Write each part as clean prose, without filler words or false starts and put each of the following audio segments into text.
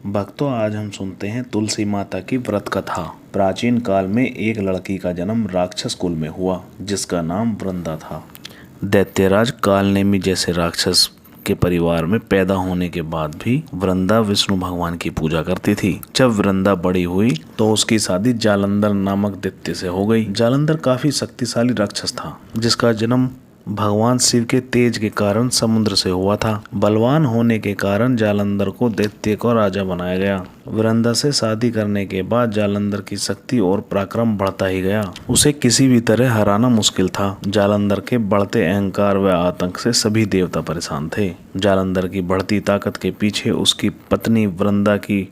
भक्तों, आज हम सुनते हैं तुलसी माता की व्रत कथा। प्राचीन काल में एक लड़की का जन्म राक्षस कुल में हुआ, जिसका नाम वृंदा था। दैत्यराज कालनेमी जैसे राक्षस के परिवार में पैदा होने के बाद भी वृंदा विष्णु भगवान की पूजा करती थी। जब वृंदा बड़ी हुई तो उसकी शादी जालंधर नामक दैत्य से हो गई। जालंधर काफी शक्तिशाली राक्षस था, जिसका जन्म भगवान शिव के तेज के कारण समुद्र से हुआ था। बलवान होने के कारण जालंधर को दैत्य को राजा बनाया गया। वृंदा से शादी करने के बाद जालंधर की शक्ति और पराक्रम बढ़ता ही गया। उसे किसी भी तरह हराना मुश्किल था। जालंधर के बढ़ते अहंकार व आतंक से सभी देवता परेशान थे। जालंधर की बढ़ती ताकत के पीछे उसकी पत्नी वृंदा की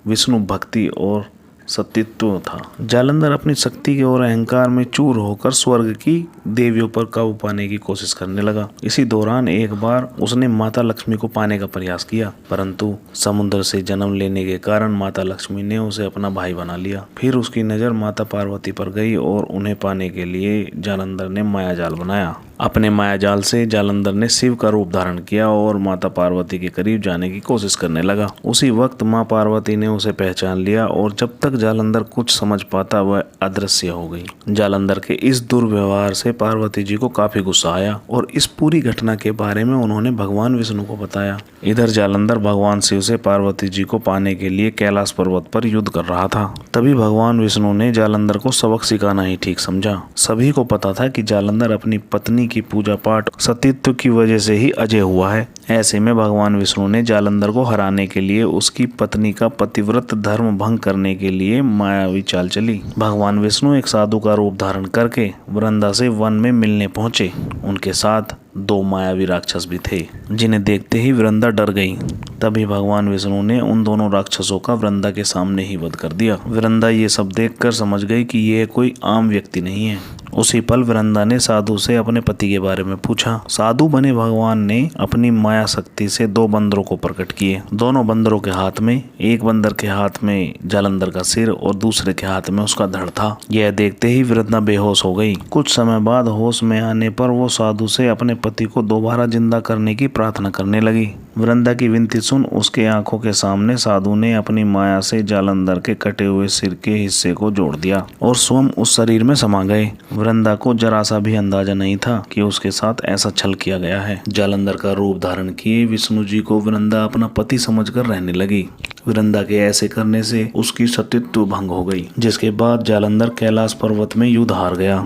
विष्णु भक्ति और सतीत्व था। जालंधर अपनी शक्ति के और अहंकार में चूर होकर स्वर्ग की देवियों पर काबू पाने की कोशिश करने लगा। इसी दौरान एक बार उसने माता लक्ष्मी को पाने का प्रयास किया, परंतु समुद्र से जन्म लेने के कारण माता लक्ष्मी ने उसे अपना भाई बना लिया। फिर उसकी नजर माता पार्वती पर गई और उन्हें पाने के लिए जालंधर ने मायाजाल बनाया। अपने मायाजाल से जालंधर ने शिव का रूप धारण किया और माता पार्वती के करीब जाने की कोशिश करने लगा। उसी वक्त माँ पार्वती ने उसे पहचान लिया और जब तक जालंधर कुछ समझ पाता वह अदृश्य हो गई। जालंधर के इस दुर्व्यवहार से पार्वती जी को काफी गुस्सा आया और इस पूरी घटना के बारे में उन्होंने भगवान विष्णु को बताया। इधर जालंधर भगवान शिव से पार्वती जी को पाने के लिए कैलाश पर्वत पर युद्ध कर रहा था। तभी भगवान विष्णु ने जालंधर को सबक सिखाना ही ठीक समझा। सभी को पता था कि जालंधर अपनी पत्नी की पूजा पाठ सतीत्व की वजह से ही अजय हुआ है। ऐसे में भगवान विष्णु ने जालंधर को हराने के लिए उसकी पत्नी का पतिव्रत धर्म भंग करने के लिए मायावी चाल चली। भगवान विष्णु एक साधु का रूप धारण करके वृंदा से वन में मिलने पहुंचे। उनके साथ दो मायावी राक्षस भी थे, जिन्हें देखते ही वृंदा डर गई। तभी भगवान विष्णु ने उन दोनों राक्षसों का वृंदा के सामने ही वध कर दिया। वृंदा ये सब देखकर समझ गई कि यह कोई आम व्यक्ति नहीं है। उसी पल वृंदा ने साधु से अपने पति के बारे में पूछा। साधु बने भगवान ने अपनी माया शक्ति से दो बंदरों को प्रकट किए। दोनों बंदरों के हाथ में, एक बंदर के हाथ में जालंधर का सिर और दूसरे के हाथ में उसका धड़ था। यह देखते ही वृंदा बेहोश हो गई। कुछ समय बाद होश में आने पर वो साधु से अपने पति को दोबारा जिंदा करने की प्रार्थना करने लगी। वृंदा की विनती सुन उसके आंखों के सामने साधु ने अपनी माया से जालंधर के कटे हुए सिर के हिस्से को जोड़ दिया और स्वयं उस शरीर में समा गए। वृंदा को जरा सा भी अंदाजा नहीं था कि उसके साथ ऐसा छल किया गया है। जालंधर का रूप धारण किए विष्णु जी को वृंदा अपना पति समझकर रहने लगी। वृंदा के ऐसे करने से उसकी सतीत्व भंग हो गई, जिसके बाद जालंधर कैलाश पर्वत में युद्ध हार गया।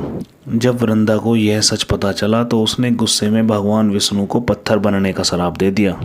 जब वृंदा को यह सच पता चला तो उसने गुस्से में भगवान विष्णु को पत्थर बनने का श्राप दे दिया।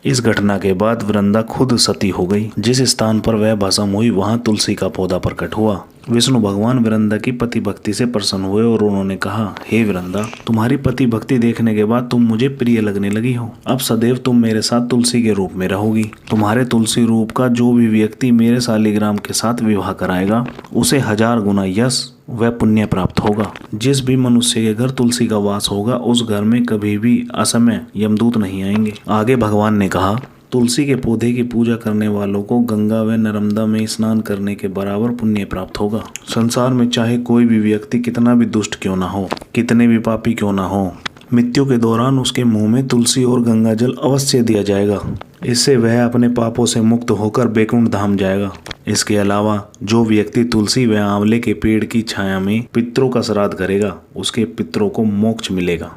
इस घटना के बाद वृंदा खुद सती हो गई। जिस स्थान पर वह भस्म हुई वहां तुलसी का पौधा प्रकट हुआ। विष्णु भगवान वृंदा की पति भक्ति से प्रसन्न हुए और उन्होंने कहा, हे वृंदा, तुम्हारी पति भक्ति देखने के बाद तुम मुझे प्रिय लगने लगी हो। अब सदैव तुम मेरे साथ तुलसी के रूप में रहोगी। तुम्हारे तुलसी रूप का जो भी व्यक्ति मेरे शालिग्राम के साथ विवाह कराएगा उसे 1000 गुना यश वह पुण्य प्राप्त होगा। जिस भी मनुष्य के घर तुलसी का वास होगा उस घर में कभी भी असमय यमदूत नहीं आएंगे। आगे भगवान ने कहा, तुलसी के पौधे की पूजा करने वालों को गंगा व नर्मदा में स्नान करने के बराबर पुण्य प्राप्त होगा। संसार में चाहे कोई भी व्यक्ति कितना भी दुष्ट क्यों ना हो, कितने भी पापी क्यों ना हो, मृत्यु के दौरान उसके मुंह में तुलसी और गंगा जल अवश्य दिया जाएगा। इससे वह अपने पापों से मुक्त होकर बैकुंठ धाम जाएगा। इसके अलावा जो व्यक्ति तुलसी व आंवले के पेड़ की छाया में पितरों का श्राद्ध करेगा उसके पितरों को मोक्ष मिलेगा।